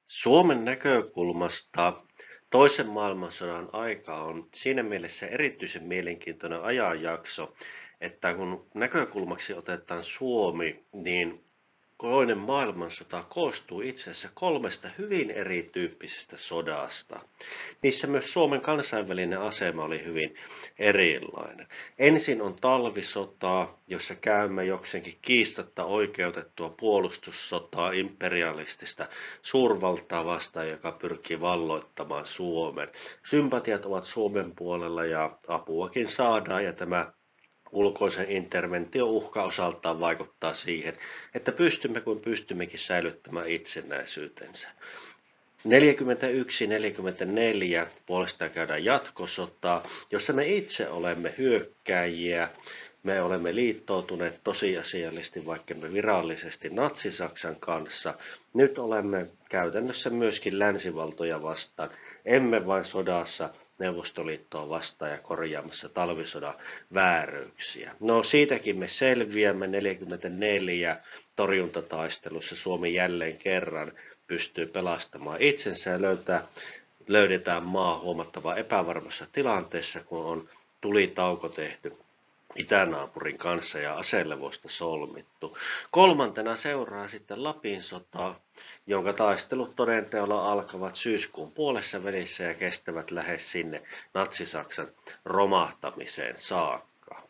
Suomen näkökulmasta toisen maailmansodan aika on siinä mielessä erityisen mielenkiintoinen ajanjakso, että kun näkökulmaksi otetaan Suomi, niin toinen maailmansota koostuu itse asiassa kolmesta hyvin erityyppisestä sodasta. Niissä myös Suomen kansainvälinen asema oli hyvin erilainen. Ensin on talvisota, jossa käymme jokseenkin kiistatta oikeutettua puolustussotaa imperialistista suurvaltaa vastaan, joka pyrkii valloittamaan Suomen. Sympatiat ovat Suomen puolella ja apuakin saadaan, ja tämä ulkoisen intervention uhka osaltaan vaikuttaa siihen, että pystymme kuin pystymmekin säilyttämään itsenäisyytensä. 41-44 puolestaan käydään jatkosotaa, jossa me itse olemme hyökkääjiä. Me olemme liittoutuneet tosiasiallisesti, vaikka me virallisesti Natsi-Saksan kanssa. Nyt olemme käytännössä myöskin länsivaltoja vastaan, emme vain sodassa Neuvostoliittoa vastaan ja korjaamassa talvisodan vääryyksiä. No siitäkin me selviämme 44 torjuntataistelussa. Suomi jälleen kerran pystyy pelastamaan itsensä ja löydetään maa huomattavan epävarmassa tilanteessa, kun on tulitauko tehty itänaapurin kanssa ja aselevosta solmittu. Kolmantena seuraa sitten Lapin sota, jonka taistelut todenteolla alkavat syyskuun puolessa välissä ja kestävät lähes sinne Natsi-Saksan romahtamiseen saakka.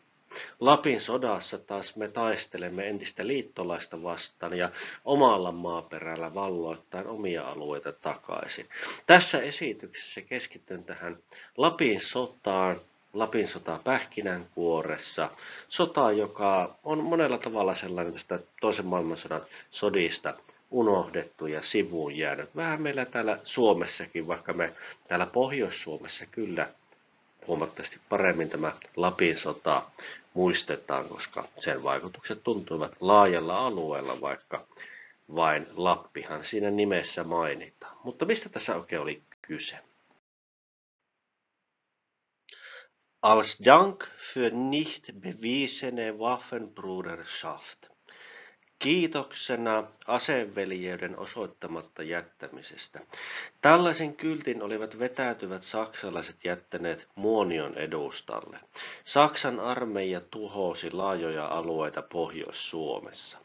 Lapin sodassa taas me taistelemme entistä liittolaista vastaan ja omalla maaperällä valloittaen omia alueita takaisin. Tässä esityksessä keskityn tähän Lapin sotaan, Lapin sota pähkinänkuoressa. Sota, joka on monella tavalla sellainen tästä toisen maailmansodan sodista unohdettu ja sivuun jäänyt. Vähän meillä täällä Suomessakin, vaikka me täällä Pohjois-Suomessa kyllä huomattavasti paremmin tämä Lapin sota muistetaan, koska sen vaikutukset tuntuivat laajalla alueella, vaikka vain Lappihan siinä nimessä mainitaan. Mutta mistä tässä oikein oli kyse? Als Dank für nicht bewiesene Waffenbruderschaft. Kiitoksena aseveljeyden osoittamatta jättämisestä. Tällaisen kyltin olivat vetäytyvät saksalaiset jättäneet Muonion edustalle. Saksan armeija tuhosi laajoja alueita Pohjois-Suomessa.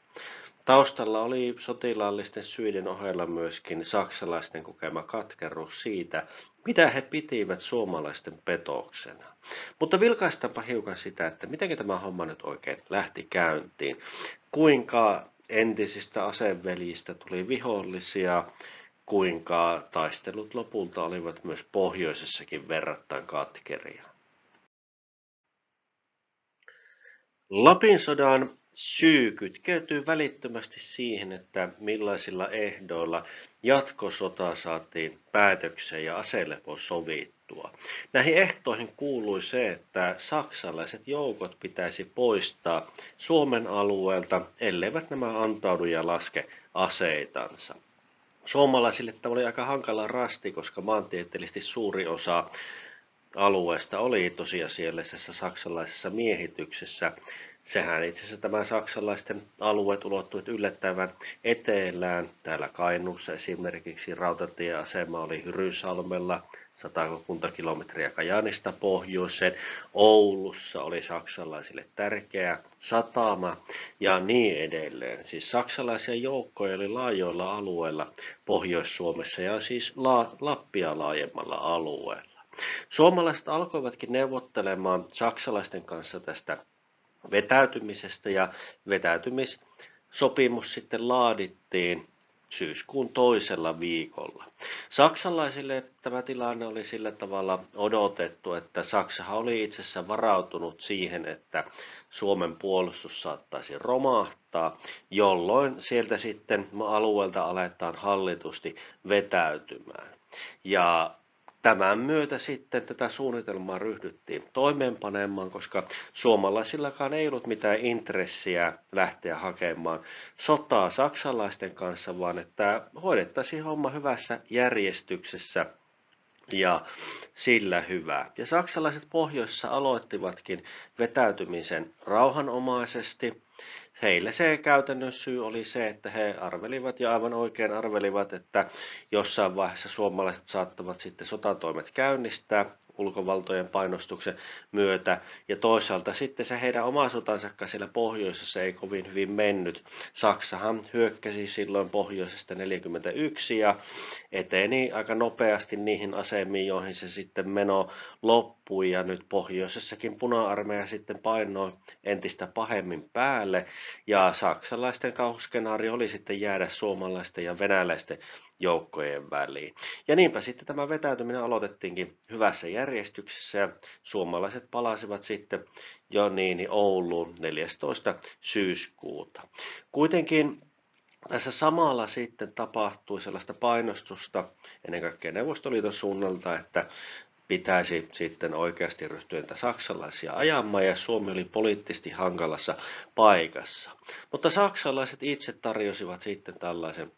Taustalla oli sotilaallisten syiden ohella myöskin saksalaisten kokema katkeruus siitä, mitä he pitivät suomalaisten petoksena. Mutta vilkaistaanpa hiukan sitä, että miten tämä homma nyt oikein lähti käyntiin. Kuinka entisistä aseveljistä tuli vihollisia, kuinka taistelut lopulta olivat myös pohjoisessakin verrattain katkeria. Lapin sodan syy kytkeytyy välittömästi siihen, että millaisilla ehdoilla jatkosota saatiin päätökseen ja aselepo sovittua. Näihin ehtoihin kuului se, että saksalaiset joukot pitäisi poistaa Suomen alueelta, elleivät nämä antaudu ja laske aseitansa. Suomalaisille tämä oli aika hankala rasti, koska maantieteellisesti suuri osa alueesta oli tosiasiallisessa saksalaisessa miehityksessä. Sehän itse asiassa tämä saksalaisten alueet ulottuivat yllättävän etelään. Täällä Kainuussa esimerkiksi rautatieasema oli Hyrysalmella, 100 kilometriä Kajaanista pohjoiseen. Oulussa oli saksalaisille tärkeä satama ja niin edelleen. Siis saksalaisia joukkoja oli laajoilla alueilla Pohjois-Suomessa ja siis Lappia laajemmalla alueella. Suomalaiset alkoivatkin neuvottelemaan saksalaisten kanssa tästä vetäytymisestä ja vetäytymissopimus sitten laadittiin syyskuun toisella viikolla. Saksalaisille tämä tilanne oli sillä tavalla odotettu, että Saksahan oli itse asiassa varautunut siihen, että Suomen puolustus saattaisi romahtaa, jolloin sieltä sitten alueelta aletaan hallitusti vetäytymään. Ja tämän myötä sitten tätä suunnitelmaa ryhdyttiin toimeenpanemaan, koska suomalaisillakaan ei ollut mitään intressiä lähteä hakemaan sotaa saksalaisten kanssa, vaan että hoidettaisiin homma hyvässä järjestyksessä ja sillä hyvä. Ja saksalaiset pohjoisessa aloittivatkin vetäytymisen rauhanomaisesti. Heille se käytännön syy oli se, että he arvelivat ja aivan oikein arvelivat, että jossain vaiheessa suomalaiset saattavat sitten sotatoimet käynnistää ulkovaltojen painostuksen myötä. Ja toisaalta sitten se heidän oma sotansa siellä pohjoisessa ei kovin hyvin mennyt. Saksahan hyökkäsi silloin pohjoisesta 41 ja eteni aika nopeasti niihin asemiin, joihin se sitten meno loppui. Ja nyt pohjoisessakin puna-armeija sitten painoi entistä pahemmin päälle. Ja saksalaisten kauhuskenaario oli sitten jäädä suomalaisten ja venäläisten joukkojen väliin. Ja niinpä sitten tämä vetäytyminen aloitettiinkin hyvässä järjestyksessä ja suomalaiset palasivat sitten jo niin Ouluun 14. syyskuuta. Kuitenkin tässä samalla sitten tapahtui sellaista painostusta ennen kaikkea Neuvostoliiton suunnalta, että pitäisi sitten oikeasti ryhtyä niitä saksalaisia ajamaan ja Suomi oli poliittisesti hankalassa paikassa. Mutta saksalaiset itse tarjosivat sitten tällaisen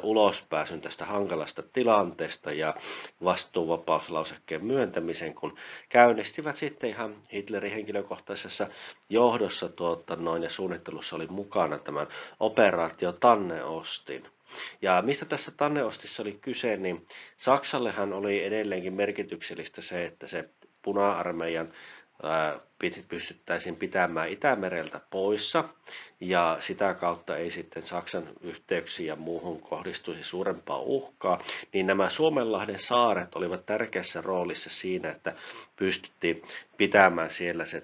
ulospääsyn tästä hankalasta tilanteesta ja vastuuvapauslausekkeen myöntämisen, kun käynnistivät sitten ihan Hitlerin henkilökohtaisessa johdossa ja suunnittelussa oli mukana tämän operaatio Tanneostin. Ja mistä tässä Tanneostissa oli kyse, niin Saksallehan oli edelleenkin merkityksellistä se, että se puna-armeijan pystyttäisiin pitämään Itämereltä poissa ja sitä kautta ei sitten Saksan yhteyksiin ja muuhun kohdistuisi suurempaa uhkaa, niin nämä Suomenlahden saaret olivat tärkeässä roolissa siinä, että pystyttiin pitämään siellä se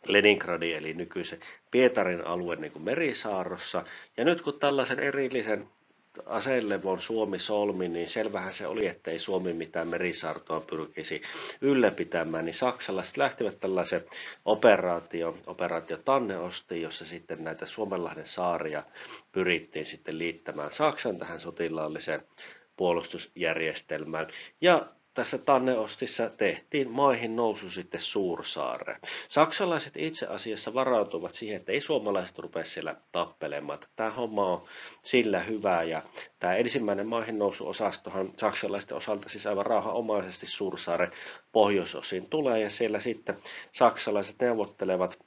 Leningradin eli nykyisen Pietarin alue niin kuin merisaarrossa. Ja nyt kun tällaisen erillisen aselevon Suomi solmi, niin selvähän se oli, että ei Suomi mitään merisaartoa pyrkisi ylläpitämään, niin saksalaiset lähtivät tällaisen operaatio Tanneostiin, jossa sitten näitä Suomenlahden saaria pyrittiin sitten liittämään Saksan tähän sotilaalliseen puolustusjärjestelmään. Ja tässä Tanneostissa tehtiin maihin nousu sitten Suursaareen. Saksalaiset itse asiassa varautuvat siihen, että ei suomalaiset rupea siellä tappelemaan. Tämä homma on sillä hyvä ja tämä ensimmäinen maihin nousuosastohan saksalaisten osalta siis aivan rauhanomaisesti Suursaaren pohjoisosiin tulee ja siellä sitten saksalaiset neuvottelevat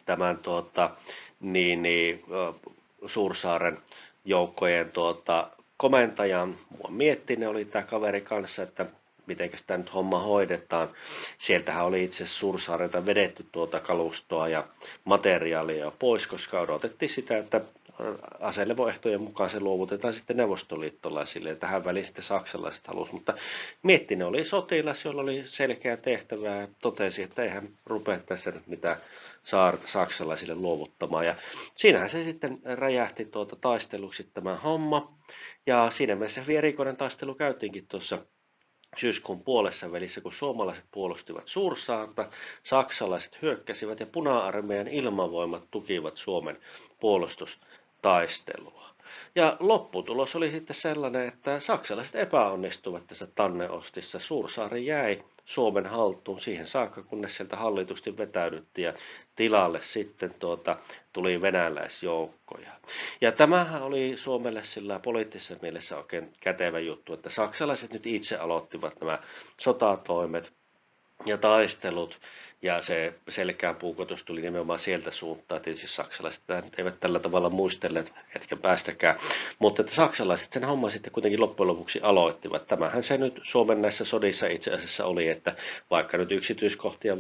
tämän Suursaaren joukkojen komentajan. Miettinen oli tämä kaveri kanssa, että miten tämä nyt homma hoidetaan. Sieltähän oli itse asiassa Suursaarelta vedetty kalustoa ja materiaalia jo pois, koska odotettiin sitä, että aselevoehtojen mukaan se luovutetaan sitten neuvostoliittolaisille. Ja tähän väliin sitten saksalaiset halusivat, mutta Miettinen oli sotilas, jolla oli selkeä tehtävä ja totesi, että eihän rupea tässä nyt mitään saarta saksalaisille luovuttamaan. Ja siinähän se sitten räjähti taisteluksi tämä homma. Ja siinä mielessä hyvin erikoinen taistelu käytiinkin tuossa syyskuun puolessa välissä, kun suomalaiset puolustivat Suursaarta, saksalaiset hyökkäsivät ja puna-armeijan ilmavoimat tukivat Suomen puolustustaistelua. Ja lopputulos oli sitten sellainen, että saksalaiset epäonnistuivat tässä Tanneostissa. Suursaari jäi Suomen haltuun siihen saakka, kunnes sieltä hallitusti vetäydyttiin ja tilalle sitten tuli venäläisjoukkoja. Ja tämähän oli Suomelle sillä poliittisessa mielessä oikein kätevä juttu, että saksalaiset nyt itse aloittivat nämä sotatoimet ja taistelut, ja se selkään puukotus tuli nimenomaan sieltä suuntaan. Tietysti saksalaiset eivät tällä tavalla muistelleet hetken päästäkään, mutta että saksalaiset sen homman sitten kuitenkin loppujen lopuksi aloittivat. Tämähän se nyt Suomen näissä sodissa itse asiassa oli, että vaikka nyt yksityiskohtia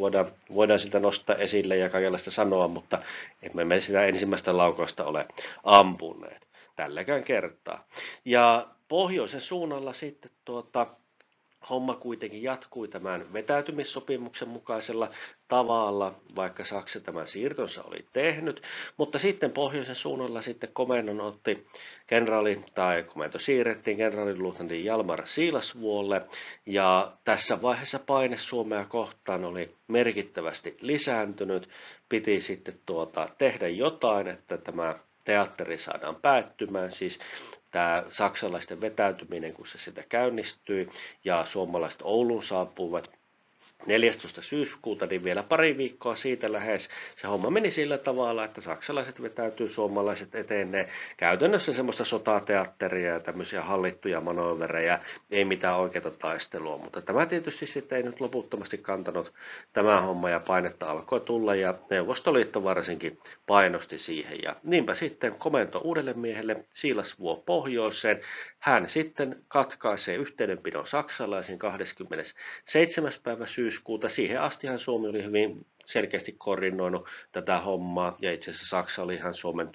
voidaan sitä nostaa esille ja kaikenlaista sanoa, mutta emme me sitä ensimmäistä laukausta ole ampuneet tälläkään kertaa. Ja pohjoisen suunnalla sitten homma kuitenkin jatkui tämän vetäytymissopimuksen mukaisella tavalla, vaikka Saksa tämän siirtonsa oli tehnyt, mutta sitten pohjoisen suunnalla sitten komennon otti komento siirrettiin kenraaliluutnantin Jalmar Siilasvuolle, ja tässä vaiheessa paine Suomea kohtaan oli merkittävästi lisääntynyt, piti sitten tehdä jotain, että tämä teatteri saadaan päättymään, siis tämä saksalaisten vetäytyminen, kun se sitä käynnistyi ja suomalaiset Ouluun saapuivat, 14. syyskuuta, niin vielä pari viikkoa siitä lähes. Se homma meni sillä tavalla, että saksalaiset vetäytyy, suomalaiset etenee. Käytännössä semmoista sotateatteria ja tämmöisiä hallittuja manööverejä, ei mitään oikeaa taistelua. Mutta tämä tietysti sitten ei nyt loputtomasti kantanut tämä homma ja painetta alkoi tulla ja Neuvostoliitto varsinkin painosti siihen. Ja niinpä sitten komento uudelle miehelle Siilasvuo pohjoiseen. Hän sitten katkaisee yhteydenpidon saksalaisiin 27. päivä syyskuuta. Siihen astihan Suomi oli hyvin selkeästi koordinoinut tätä hommaa ja itse asiassa Saksa oli ihan Suomen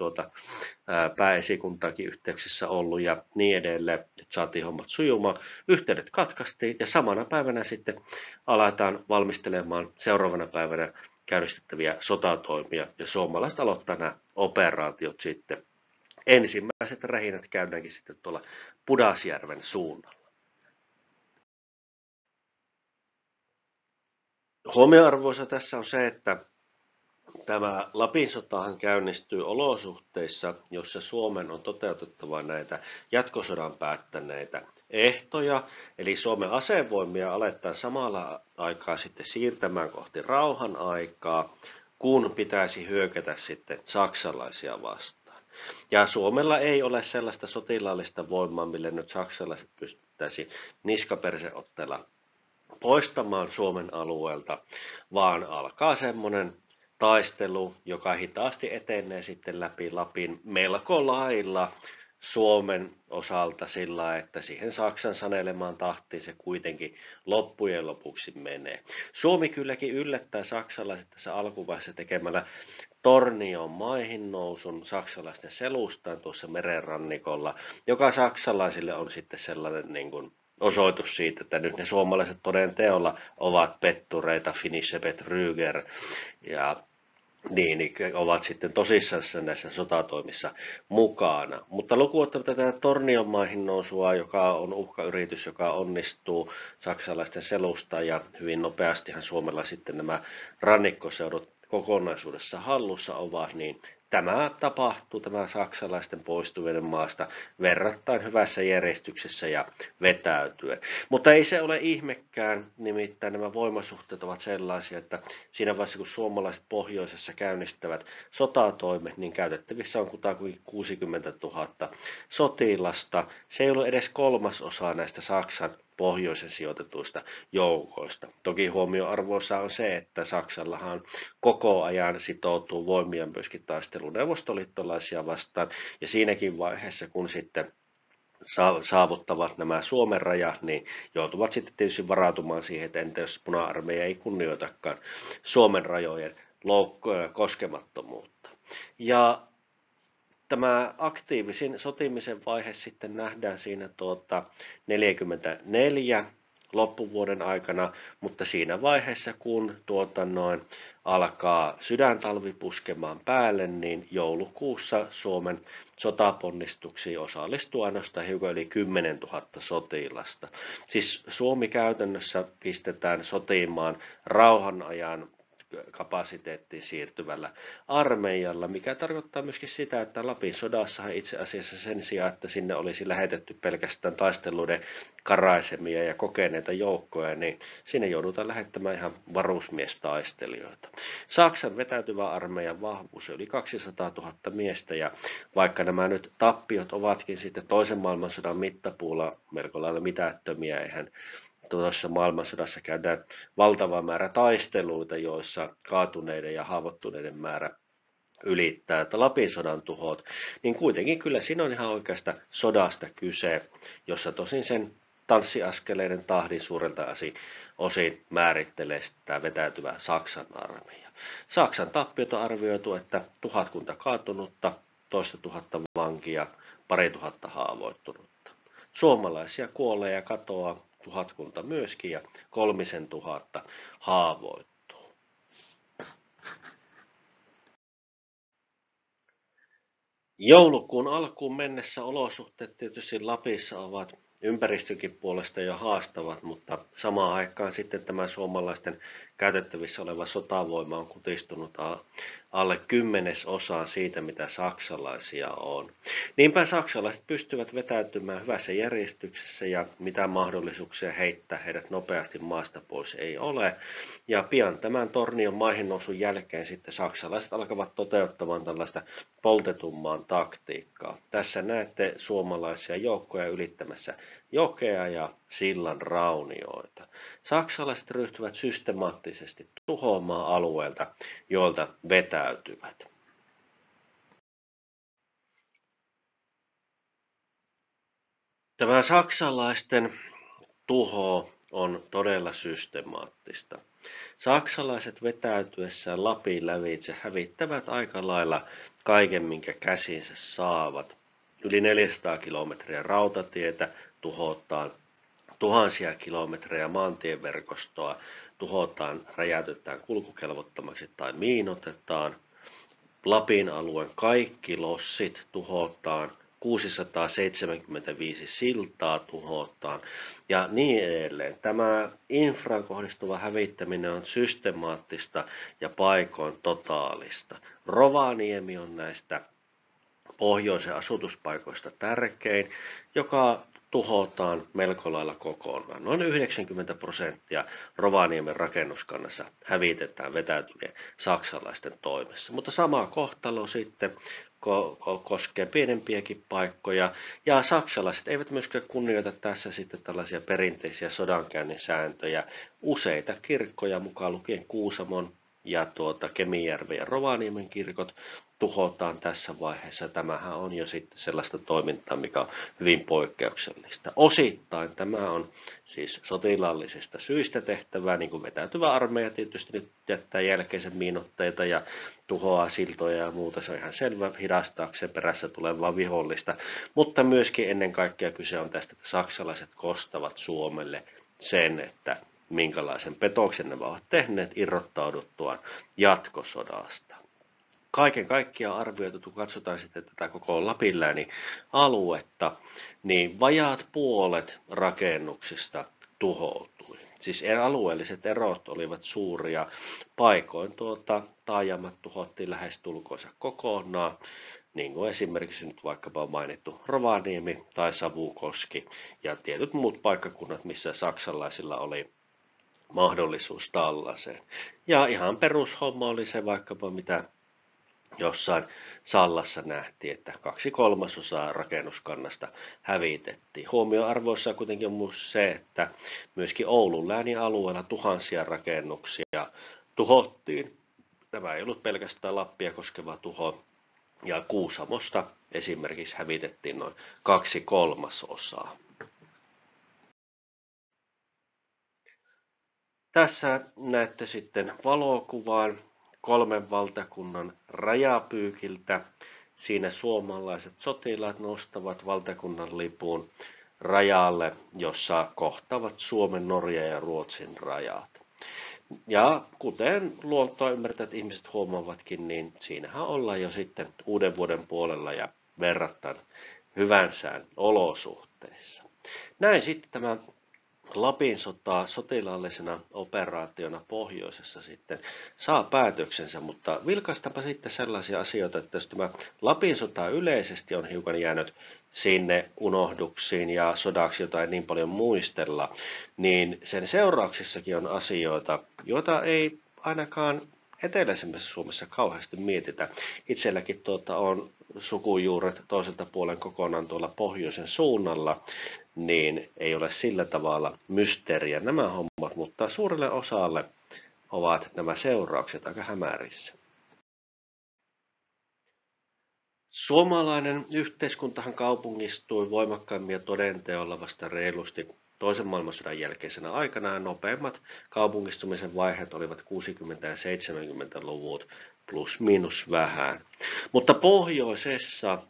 pääesikuntaakin yhteyksissä ollut ja niin edelleen, että saatiin hommat sujumaan. Yhteydet katkaistiin ja samana päivänä sitten aletaan valmistelemaan seuraavana päivänä käynnistettäviä sotatoimia ja suomalaiset aloittaa nämä operaatiot sitten. Ensimmäiset rähinät käydäänkin sitten tuolla Pudasjärven suunnalla. Huomioarvoisa tässä on se, että tämä Lapin sotahan käynnistyy olosuhteissa, jossa Suomen on toteutettava näitä jatkosodan päättäneitä ehtoja, eli Suomen asevoimia aletaan samalla aikaa sitten siirtämään kohti rauhan aikaa, kun pitäisi hyökätä sitten saksalaisia vastaan. Ja Suomella ei ole sellaista sotilaallista voimaa, millä nyt saksalaiset pystyttäisiin niskaperseotteella poistamaan Suomen alueelta, vaan alkaa semmoinen taistelu, joka hitaasti etenee sitten läpi Lapin melko lailla Suomen osalta sillä, että siihen Saksan sanelemaan tahtiin se kuitenkin loppujen lopuksi menee. Suomi kylläkin yllättää saksalaiset tässä alkuvaiheessa tekemällä Tornion maihin nousun saksalaisten selustaan tuossa merenrannikolla, joka saksalaisille on sitten sellainen niin kuin osoitus siitä, että nyt ne suomalaiset toden teolla ovat pettureita, Finnische Betrüger, ja niin ovat sitten tosissaan näissä sotatoimissa mukana. Mutta lukuun ottamatta tätä Tornion maihin nousua, joka on uhkayritys, joka onnistuu saksalaisten selusta ja hyvin nopeastihan Suomella sitten nämä rannikkoseudut kokonaisuudessa hallussa ovat, niin tämä tapahtuu, tämä saksalaisten poistuminen maasta verrattain hyvässä järjestyksessä ja vetäytyen. Mutta ei se ole ihmekään, nimittäin nämä voimasuhteet ovat sellaisia, että siinä vaiheessa kun suomalaiset pohjoisessa käynnistävät sotatoimet, niin käytettävissä on kutakuinkin 60 000 sotilasta. Se ei ole edes 1/3 näistä Saksan pohjoisen sijoitetuista joukoista. Toki huomioarvoissa on se, että Saksallahan koko ajan sitoutuu voimia myöskin taisteluun neuvostoliittolaisia vastaan, ja siinäkin vaiheessa, kun sitten saavuttavat nämä Suomen rajat, niin joutuvat sitten tietysti varautumaan siihen, että entä jos puna-armeija ei kunnioitakaan Suomen rajojen koskemattomuutta. Ja tämä aktiivisin sotimisen vaihe sitten nähdään siinä 44 loppuvuoden aikana, mutta siinä vaiheessa kun alkaa sydäntalvi puskemaan päälle, niin joulukuussa Suomen sotaponnistuksiin osallistuu ainoastaan hiukan yli 10 000 sotilasta. Siis Suomi käytännössä pistetään sotimaan rauhanajan kapasiteettiin siirtyvällä armeijalla, mikä tarkoittaa myöskin sitä, että Lapin sodassa itse asiassa sen sijaan, että sinne olisi lähetetty pelkästään taisteluiden karaisemia ja kokeneita joukkoja, niin sinne joudutaan lähettämään ihan varusmiestaistelijoita. Saksan vetäytyvä armeijan vahvuus oli 200 000 miestä, ja vaikka nämä nyt tappiot ovatkin sitten toisen maailmansodan mittapuulla melko lailla mitättömiä, eihän tuossa maailmansodassa käydään valtava määrä taisteluita, joissa kaatuneiden ja haavoittuneiden määrä ylittää Lapin sodan tuhot, niin kuitenkin kyllä siinä on ihan oikeasta sodasta kyse, jossa tosin sen tanssiaskeleiden tahdin suurelta osin määrittelee tämä vetäytyvä Saksan armeija. Saksan tappiot on arvioitu, että 1000 kaatunutta, 200 vankia, 2000 haavoittunutta. Suomalaisia kuolee ja katoaa 1000 myöskin ja 3000 haavoittuu. Joulukuun alkuun mennessä olosuhteet tietysti Lapissa ovat ympäristönkin puolesta jo haastavat, mutta samaan aikaan sitten tämä suomalaisten käytettävissä oleva sotavoima on kutistunut alle 10% siitä, mitä saksalaisia on. Niinpä saksalaiset pystyvät vetäytymään hyvässä järjestyksessä ja mitä mahdollisuuksia heittää heidät nopeasti maasta pois ei ole. Ja pian tämän Tornion maihin nousun jälkeen sitten saksalaiset alkavat toteuttamaan tällaista poltetun maan taktiikkaa. Tässä näette suomalaisia joukkoja ylittämässä jokea ja sillan raunioita. Saksalaiset ryhtyvät systemaattisesti tuhoamaan alueelta, joilta vetäytyvät. Tämä saksalaisten tuho on todella systemaattista. Saksalaiset vetäytyessään Lapin lävitse hävittävät aika lailla kaiken, minkä käsinsä saavat. Yli 400 kilometriä rautatietä tuhotaan, tuhansia kilometrejä maantieverkostoa tuhotaan, räjäytetään kulkukelvottomaksi tai miinotetaan. Lapin alueen kaikki lossit tuhotaan, 675 siltaa tuhotaan ja niin edelleen. Tämä infraan kohdistuva hävittäminen on systemaattista ja paikoin totaalista. Rovaniemi on näistä pohjoisen asutuspaikoista tärkein, joka tuhotaan melko lailla kokonaan. Noin 90% Rovaniemen rakennuskannassa hävitetään vetäytyneen saksalaisten toimessa. Mutta sama kohtalo sitten koskee pienempiäkin paikkoja. Ja saksalaiset eivät myöskään kunnioita tässä sitten tällaisia perinteisiä sodankäynnin sääntöjä. Useita kirkkoja mukaan lukien Kuusamon ja Kemijärven ja Rovaniemen kirkot tuhotaan tässä vaiheessa. Tämähän on jo sitten sellaista toimintaa, mikä on hyvin poikkeuksellista. Osittain tämä on siis sotilaallisista syistä tehtävää, niin kuin vetäytyvä armeija tietysti nyt jättää jälkeensä miinotteita ja tuhoaa siltoja ja muuta. Se on ihan selvä hidastaakseen perässä tulevaa vihollista, mutta myöskin ennen kaikkea kyse on tästä, että saksalaiset kostavat Suomelle sen, että minkälaisen petoksen ne ovat tehneet irrottauduttuaan jatkosodasta. Kaiken kaikkiaan arvioitu, kun katsotaan sitten tätä koko Lapinläänin aluetta, niin vajaat puolet rakennuksista tuhoutui. Siis alueelliset erot olivat suuria. Paikoin taajamat tuhottiin lähestulkoonsa kokonaan, niin kuin esimerkiksi nyt vaikkapa mainittu Rovaniemi tai Savukoski ja tietyt muut paikkakunnat, missä saksalaisilla oli mahdollisuus tällaiseen. Ja ihan perushomma oli se vaikkapa mitä jossain Sallassa nähtiin, että 2/3 rakennuskannasta hävitettiin. Huomioarvoissa kuitenkin on myös se, että myöskin Oulun läänin alueella tuhansia rakennuksia tuhottiin. Tämä ei ollut pelkästään Lappia koskeva tuho. Ja Kuusamosta esimerkiksi hävitettiin noin 2/3. Tässä näette sitten valokuvan 3 valtakunnan rajapyykiltä. Siinä suomalaiset sotilaat nostavat valtakunnan lipun rajalle, jossa kohtaavat Suomen, Norjan ja Ruotsin rajat. Ja kuten luontoa ymmärtävät ihmiset huomaavatkin, niin siinähän ollaan jo sitten uuden vuoden puolella ja verrattain hyvän sään olosuhteissa. Näin sitten tämä Lapin sota sotilaallisena operaationa pohjoisessa sitten saa päätöksensä, mutta vilkaistaanpa sitten sellaisia asioita, että jos tämä Lapin sota yleisesti on hiukan jäänyt sinne unohduksiin ja sodaksi, jota ei niin paljon muistella, niin sen seurauksissakin on asioita, joita ei ainakaan eteläisemmässä Suomessa kauheasti mietitä. Itselläkin on sukujuuret toiselta puolen kokonaan tuolla pohjoisen suunnalla, niin ei ole sillä tavalla mysteeriä nämä hommat, mutta suurelle osalle ovat nämä seuraukset aika hämärissä. Suomalainen yhteiskuntahan kaupungistui voimakkaimmin ja todenteolla vasta reilusti toisen maailmansodan jälkeisenä aikana. Nopeimmat kaupungistumisen vaiheet olivat 60- ja 70-luvut plus miinus vähän. Mutta pohjoisessa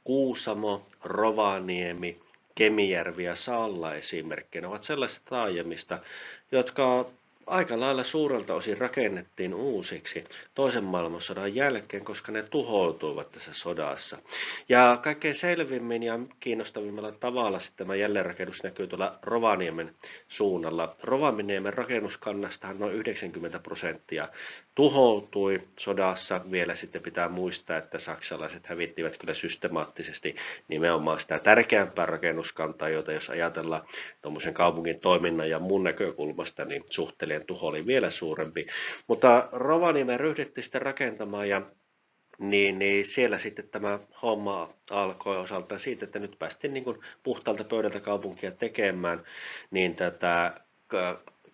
Kuusamo, Rovaniemi, Kemijärvi ja Salla esimerkkinä ovat sellaisista taajamista, jotka aika lailla suurelta osin rakennettiin uusiksi toisen maailmansodan jälkeen, koska ne tuhoutuivat tässä sodassa. Ja kaikkein selvimmin ja kiinnostavimmalla tavalla sitten tämä jälleenrakennus näkyy tuolla Rovaniemen suunnalla. Rovaniemen rakennuskannastahan noin 90% tuhoutui sodassa. Vielä sitten pitää muistaa, että saksalaiset hävittivät kyllä systemaattisesti nimenomaan sitä tärkeämpää rakennuskantaa, jota jos ajatellaan tuommoisen kaupungin toiminnan ja mun näkökulmasta, niin suhteellinen tuho oli vielä suurempi. Mutta Rovaniemen ryhdyttiin sitten rakentamaan ja niin siellä sitten tämä homma alkoi osaltaan siitä, että nyt päästiin niin kuin puhtaalta pöydältä kaupunkia tekemään, niin tätä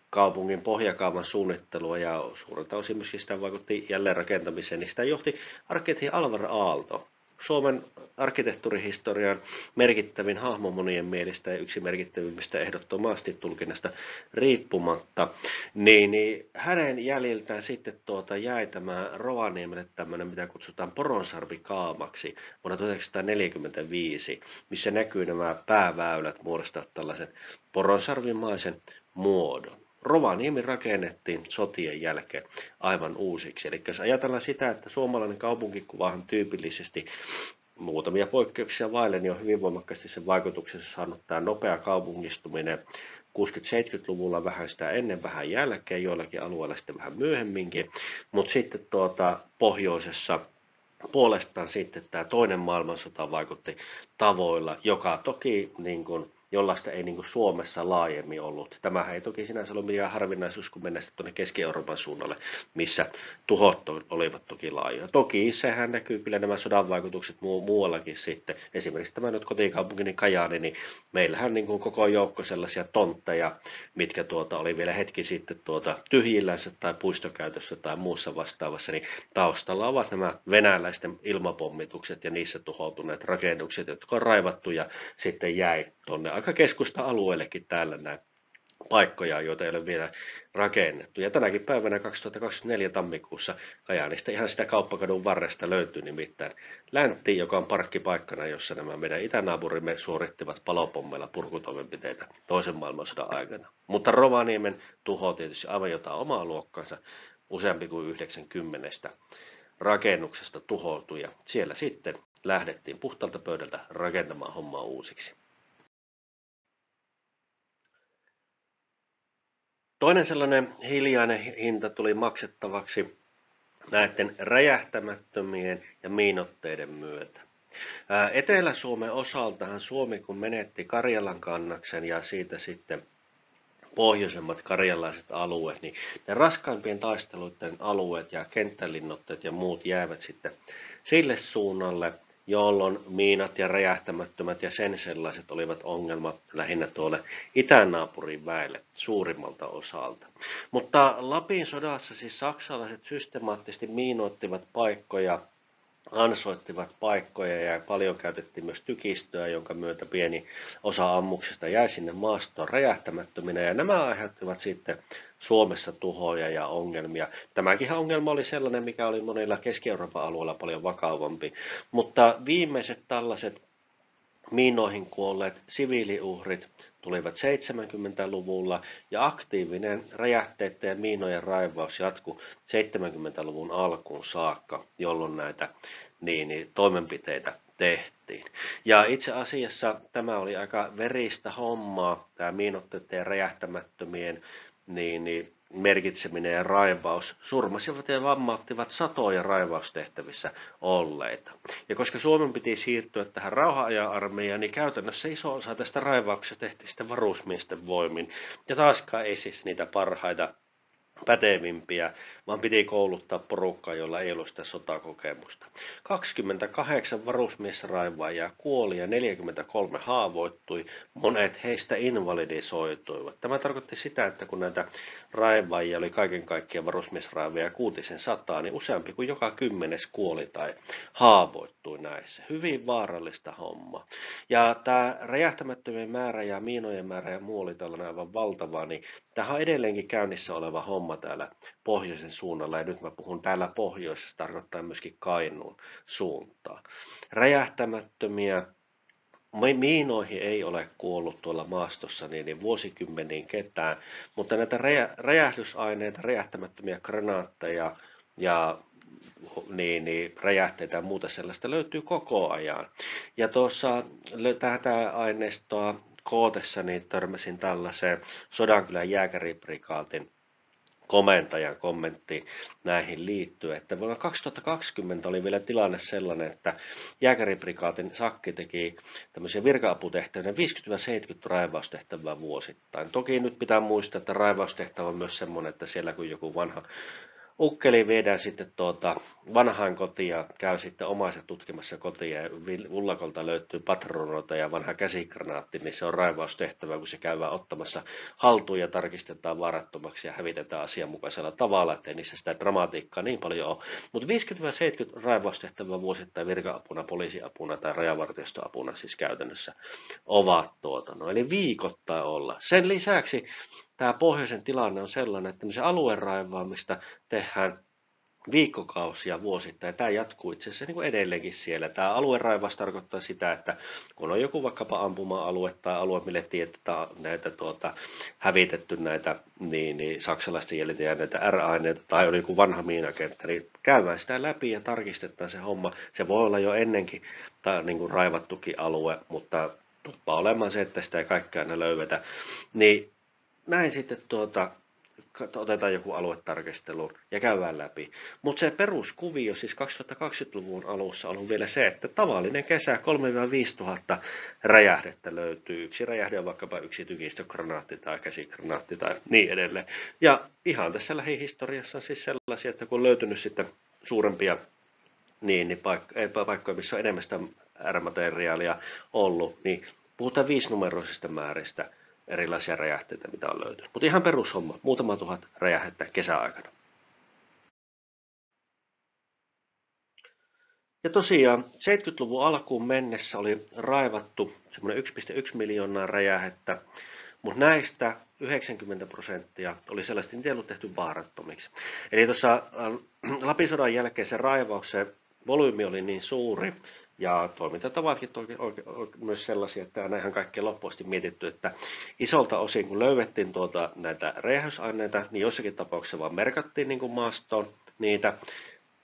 kaupungin pohjakaavan suunnittelua ja suurelta osin myöskin sitä vaikutti jälleenrakentamiseen, niin sitä johti arkkitehti Alvar Aalto. Suomen arkkitehtuurihistorian merkittävin hahmo monien mielestä ja yksi merkittävimmistä ehdottomasti tulkinnasta riippumatta, niin hänen jäljiltään sitten jäi tämä Rovaniemelle tämmöinen, mitä kutsutaan Poronsarvikaamaksi vuonna 1945, missä näkyy nämä pääväylät muodostaa tällaisen poronsarvimaisen muodon. Rovaniemi rakennettiin sotien jälkeen aivan uusiksi. Eli jos ajatellaan sitä, että suomalainen kaupunkikuva on tyypillisesti muutamia poikkeuksia vaille, niin on hyvin voimakkaasti sen vaikutuksensa saanut tämä nopea kaupungistuminen 60-70-luvulla, vähän sitä ennen, vähän jälkeen, joillakin alueilla sitten vähän myöhemminkin, mutta sitten pohjoisessa puolestaan sitten tämä toinen maailmansota vaikutti tavoilla, joka toki niin kuin jollaista ei niin kuin Suomessa laajemmin ollut. Tämähän ei toki sinänsä ole mikään harvinaisuus, kun mennään tuonne Keski-Euroopan suunnalle, missä tuhot olivat toki laajoja. Toki sehän näkyy kyllä nämä sodan vaikutukset muuallakin sitten. Esimerkiksi tämä nyt kotikaupunkini Kajaani, niin meillähän niin kuin koko joukko sellaisia tontteja, mitkä oli vielä hetki sitten tyhjillänsä tai puistokäytössä tai muussa vastaavassa, niin taustalla ovat nämä venäläisten ilmapommitukset ja niissä tuhoutuneet rakennukset, jotka on raivattu ja sitten jäi tuonne aika keskusta-alueellekin täällä näin paikkoja, joita ei ole vielä rakennettu. Ja tänäkin päivänä 2024 tammikuussa Kajaanista ihan sitä kauppakadun varresta löytyy nimittäin Läntti, joka on parkkipaikkana, jossa nämä meidän itänaapurimme suorittivat palopommeilla purkutoimenpiteitä toisen maailmansodan aikana. Mutta Rovaniemen tuho tietysti aivan jotain omaa luokkansa, useampi kuin 90 rakennuksesta tuhoutui ja siellä sitten lähdettiin puhtaalta pöydältä rakentamaan hommaa uusiksi. Toinen sellainen hiljainen hinta tuli maksettavaksi näiden räjähtämättömien ja miinotteiden myötä. Etelä-Suomen osaltahan Suomi kun menetti Karjalan kannaksen ja siitä sitten pohjoisemmat karjalaiset alueet, niin ne raskaimpien taisteluiden alueet ja kenttälinnotteet ja muut jäävät sitten sille suunnalle, jolloin miinat ja räjähtämättömät ja sen sellaiset olivat ongelma lähinnä tuolle itänaapurin väelle suurimmalta osalta. Mutta Lapin sodassa siis saksalaiset systemaattisesti miinoittivat paikkoja, ansoittivat paikkoja ja paljon käytettiin myös tykistöä, jonka myötä pieni osa ammuksista jäi sinne maastoon räjähtämättöminä ja nämä aiheuttivat sitten Suomessa tuhoja ja ongelmia. Tämäkin ongelma oli sellainen, mikä oli monilla Keski-Euroopan alueilla paljon vakavampi, mutta viimeiset tällaiset miinoihin kuolleet siviiliuhrit tulivat 70-luvulla ja aktiivinen räjähteiden ja miinojen raivaus jatkui 70-luvun alkuun saakka, jolloin näitä toimenpiteitä tehtiin. Ja itse asiassa tämä oli aika veristä hommaa, tämä miinotteiden ja räjähtämättömien merkitseminen ja raivaus surmasivat ja vammauttivat satoja raivaustehtävissä olleita. Ja koska Suomen piti siirtyä tähän rauhanajan armeijaan, niin käytännössä iso osa tästä raivauksesta tehtiin sitten varusmiesten voimin. Ja taaskaan ei siis niitä parhaita pätevimpiä, vaan piti kouluttaa porukkaa, jolla ei ollut sitä sotakokemusta. 28 varusmiesraivaajaa kuoli ja 43 haavoittui, monet heistä invalidisoituivat. Tämä tarkoitti sitä, että kun näitä raivaajia oli kaiken kaikkiaan varusmiesraivaajia 600, niin useampi kuin joka 10 kuoli tai haavoittui näissä. Hyvin vaarallista hommaa. Ja tämä räjähtämättömien määrä ja miinojen määrä ja muu oli tällainen aivan valtava, niin tämä on edelleenkin käynnissä oleva homma täällä pohjoisen suunnalla, ja nyt mä puhun täällä pohjoisessa, tarkoittaa myöskin Kainuun suuntaa. Räjähtämättömiä Miinoihin ei ole kuollut tuolla maastossa niin vuosikymmeniin ketään, mutta näitä räjähdysaineita, räjähtämättömiä granaatteja ja räjähteitä ja muuta sellaista löytyy koko ajan. Ja tuossa tätä aineistoa kootessa niin törmäsin tällaiseen Sodankylän jääkäriprikaatin komentajan kommentti näihin liittyen, että vuonna 2020 oli vielä tilanne sellainen, että jääkäriprikaatin sakki teki tämmöisiä virka-aputehtäviä 50-70 raivaustehtävää vuosittain. Toki nyt pitää muistaa, että raivaustehtävä on myös semmoinen, että siellä kun joku vanha ukkeli viedään sitten vanhaan kotiin ja käy sitten omaiset tutkimassa kotiin ja ullakolta löytyy patronoita ja vanha käsikranaatti, niin se on raivaustehtävä, kun se käydään ottamassa haltuun ja tarkistetaan vaarattomaksi ja hävitetään asianmukaisella tavalla, ettei niissä sitä dramatiikkaa niin paljon ole. Mutta 50-70 raivaustehtävää vuosittain virka-apuna, poliisiapuna tai rajavartiostoapuna siis käytännössä ovat eli viikoittain olla. Sen lisäksi tämä pohjoisen tilanne on sellainen, että se alueen raivaamista tehdään viikkokausia vuosittain. Tämä jatkuu itse asiassa niin kuin edelleenkin siellä. Tämä alueraivaus tarkoittaa sitä, että kun on joku vaikkapa ampuma-alue tai alue, mille tiedetään näitä hävitetty näitä saksalaisten jäljiltä ja näitä R-aineita tai on joku vanha miinakenttä, niin käydään sitä läpi ja tarkistetaan se homma. Se voi olla jo ennenkin niin kuin raivattukin alue, mutta tuppaa olemaan se, että sitä ei kaikkea aina löydetä. Niin näin sitten otetaan joku aluetarkastelu ja käydään läpi. Mutta se peruskuvio siis 2020-luvun alussa on vielä se, että tavallinen kesä 3-5 tuhatta räjähdettä löytyy. Yksi räjähde on vaikkapa yksi tykistögranaatti tai käsigranaatti tai niin edelleen. Ja ihan tässä lähihistoriassa on siis sellaisia, että kun on löytynyt sitten suurempia paikkoja, missä on enemmän sitä R-materiaalia ollut, niin puhutaan 5-numeroisista määristä erilaisia räjähteitä, mitä on löytynyt. Mutta ihan perushomma, muutama tuhat räjähdettä kesäaikana. Ja tosiaan 70-luvun alkuun mennessä oli raivattu semmoinen 1,1 miljoonaa räjähdettä, mutta näistä 90% oli sellaista, että niitä ei ollut tehty vaarattomiksi. Eli tuossa Lapin sodan jälkeen se raivauksen volyymi oli niin suuri, ja toimintatavatkin myös sellaisia, että on ihan kaikkea loppuasti mietitty, että isolta osin kun löydettiin näitä räjähdysaineita, niin jossakin tapauksessa vaan merkattiin niin kuin maastoon niitä,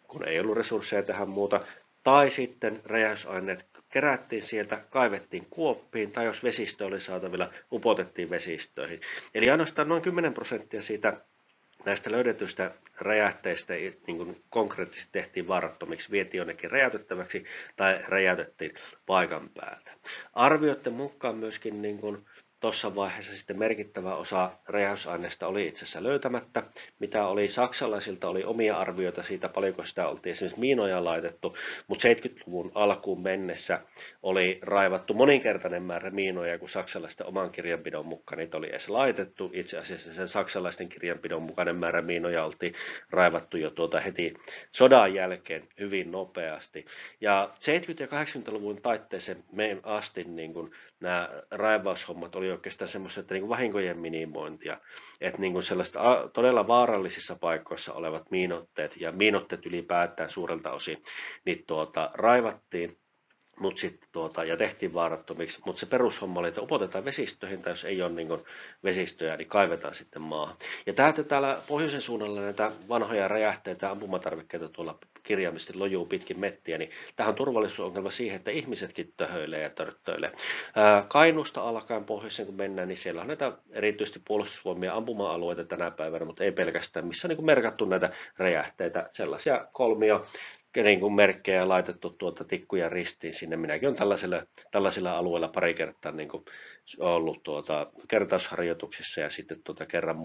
kun ei ollut resursseja tähän muuta, tai sitten räjähdysaineet kerättiin sieltä, kaivettiin kuoppiin, tai jos vesistö oli saatavilla, upotettiin vesistöihin. Eli ainoastaan noin 10% siitä näistä löydetyistä räjähteistä niin kuin konkreettisesti tehtiin vaarattomiksi, vietiin jonnekin räjäytettäväksi tai räjäytettiin paikan päältä. Arvioiden mukaan myöskin niin kuin tuossa vaiheessa sitten merkittävä osa räjähdysaineista oli itse asiassa löytämättä, mitä oli saksalaisilta, oli omia arvioita siitä, paljonko sitä oltiin esimerkiksi miinoja laitettu, mutta 70-luvun alkuun mennessä oli raivattu moninkertainen määrä miinoja, kun saksalaisten oman kirjanpidon mukaan niitä oli edes laitettu. Itse asiassa sen saksalaisten kirjanpidon mukainen määrä miinoja oltiin raivattu jo heti sodan jälkeen hyvin nopeasti. Ja 70- ja 80-luvun taitteeseen asti niin kun nämä raivaushommat oli oikeastaan semmoista, että niin vahinkojen minimointia, että niin sellaista todella vaarallisissa paikoissa olevat miinotteet ja miinotteet ylipäätään suurelta osin niin raivattiin ja tehtiin vaarattomiksi, mutta se perushomma oli, että upotetaan vesistöihin, tai jos ei ole niin vesistöjä, niin kaivetaan sitten maahan. Ja täällä pohjoisen suunnalla näitä vanhoja räjähteitä ja ampumatarvikkeita tuolla kirjaimisesti lojuu pitkin mettiä, niin tähän on turvallisuusongelma siihen, että ihmisetkin töhöilee ja törttöilee. Kainuusta alkaen pohjoisen kun mennään, niin siellä on näitä erityisesti puolustusvoimia ampuma-alueita tänä päivänä, mutta ei pelkästään, missä on niin merkattu näitä räjähteitä, sellaisia kolmio niin kuin merkkejä laitettu tikkuja ristiin sinne. Minäkin olen tällaisilla alueilla pari kertaa niin kuin ollut kertausharjoituksissa ja sitten kerran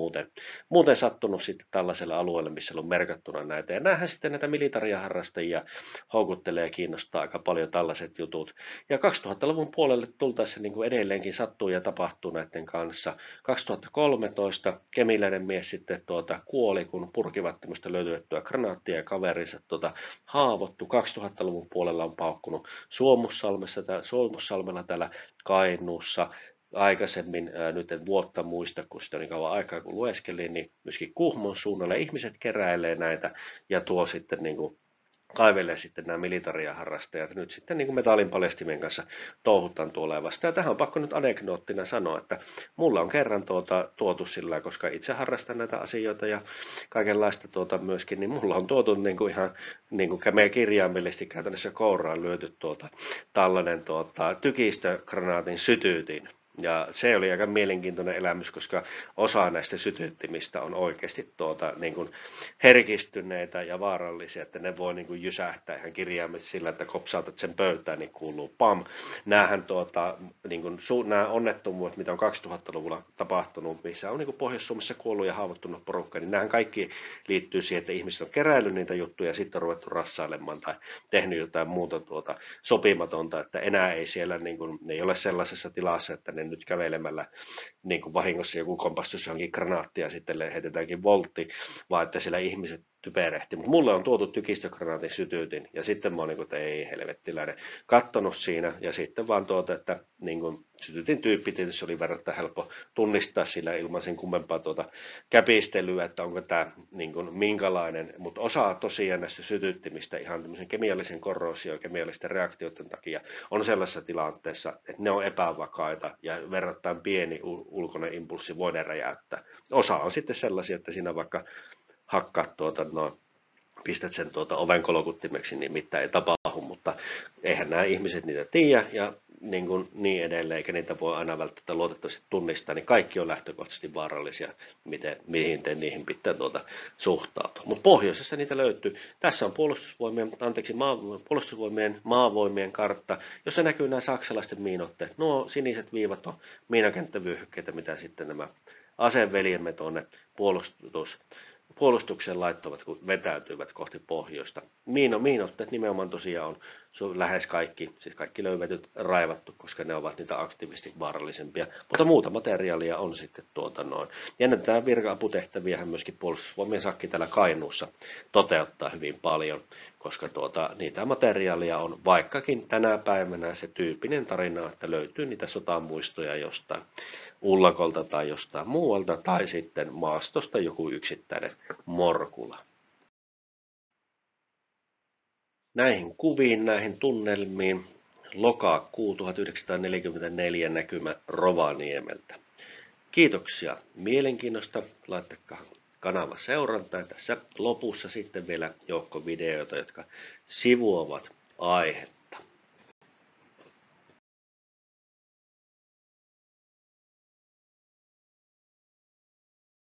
muuten sattunut sitten tällaisella alueella, missä on merkattuna näitä. Ja näähän sitten näitä militariaharrastajia houkuttelee ja kiinnostaa aika paljon tällaiset jutut. Ja 2000-luvun puolelle tultaessa niin kuin edelleenkin sattuu ja tapahtuu näiden kanssa. 2013 kemiläinen mies sitten kuoli, kun purkivat tämmöistä löytyettyä granaattia ja kaverinsa haavoittu. 2000-luvun puolella on paukkunut Suomussalmella täällä Kainuussa. Aikaisemmin, nyt en vuotta muista, kun sitä on niin kauan aikaa kun lueskelin, niin myöskin Kuhmon suunnalla ihmiset keräilee näitä ja tuo sitten niin kuin kaivelee sitten nämä militariaharrastajat. Nyt sitten niin kuin metallinpaljastimien kanssa touhutaan tuolla ja vasta. Ja tähän on pakko nyt anekdoottina sanoa, että mulla on kerran tuotu sillä, koska itse harrastan näitä asioita ja kaikenlaista myöskin, niin mulla on tuotu niin kuin ihan niin kuin meidän kirjaimellisesti käytännössä kouraan lyöty tällainen tykistögranaatin sytyytin. Ja se oli aika mielenkiintoinen elämys, koska osa näistä sytyttimistä on oikeasti niin kuin herkistyneitä ja vaarallisia, että ne voi niin kuin jysähtää ihan kirjaimellisesti sillä, että kopsautat sen pöytään, niin kuuluu pam. Nämähän niin kuin, nämä onnettomuudet, mitä on 2000-luvulla tapahtunut, missä on niin kuin Pohjois-Suomessa kuollut ja haavoittunut porukka, niin nämähän kaikki liittyy siihen, että ihmiset on keräillyt niitä juttuja ja sitten on ruvettu rassailemaan tai tehnyt jotain muuta sopimatonta, että enää ei siellä niin kuin, ne ei ole sellaisessa tilassa, että ne nyt kävelemällä niin kuin vahingossa joku kompastus johonkin granaattia ja sitten heitetäänkin voltti, vaan että siellä ihmiset typerehti. Mutta mulle on tuotu tykistögranaatin sytyytin ja sitten mä oon niin kuin, että ei helvettiläinen kattonut siinä ja sitten vaan että niin kuin, sytytin tyyppi tietysti oli verrattuna helppo tunnistaa sillä ilman sen kummempaa käpistelyä, että onko tämä niin kuin, minkälainen, mutta osa tosiaan näistä sytyttimistä ihan tämmöisen kemiallisen korroosio ja kemiallisten reaktioiden takia on sellaisessa tilanteessa, että ne on epävakaita ja verrattain pieni ulkoinen impulssi voidaan räjäyttää. Osa on sitten sellaisia, että siinä vaikka hakkaat pistät sen oven kolkuttimeksi, niin mitään ei tapahdu, mutta eihän nämä ihmiset niitä tiedä ja niin edelleen, eikä niitä voi aina välttämättä luotettavasti tunnistaa, niin kaikki on lähtökohtaisesti vaarallisia, mihin niihin pitää suhtautua. Mutta pohjoisessa niitä löytyy. Tässä on puolustusvoimien maavoimien kartta, jossa näkyy nämä saksalaisten miinotteet. Nuo siniset viivat on miinakenttävyöhykkeitä, mitä sitten nämä aseveljemme tuonne puolustukseen laittoivat, kun vetäytyivät kohti pohjoista. Miinotteet nimenomaan tosiaan on lähes kaikki, siis kaikki löyvetyt raivattu, koska ne ovat niitä aktiivisesti vaarallisempia. Mutta muuta materiaalia on sitten Ja näitä virka-aputehtäviähän myöskin puolustusvoimien sakki täällä Kainuussa toteuttaa hyvin paljon, koska niitä materiaalia on vaikkakin tänä päivänä se tyyppinen tarina, että löytyy niitä sotamuistoja jostain ullakolta tai jostain muualta, tai sitten maastosta joku yksittäinen morkula. Näihin kuviin, näihin tunnelmiin lokakuu 1944 näkymä Rovaniemeltä. Kiitoksia mielenkiinnosta. Laittakaa kanava seurantaan. Tässä lopussa sitten vielä joukko videoita, jotka sivuavat aihetta.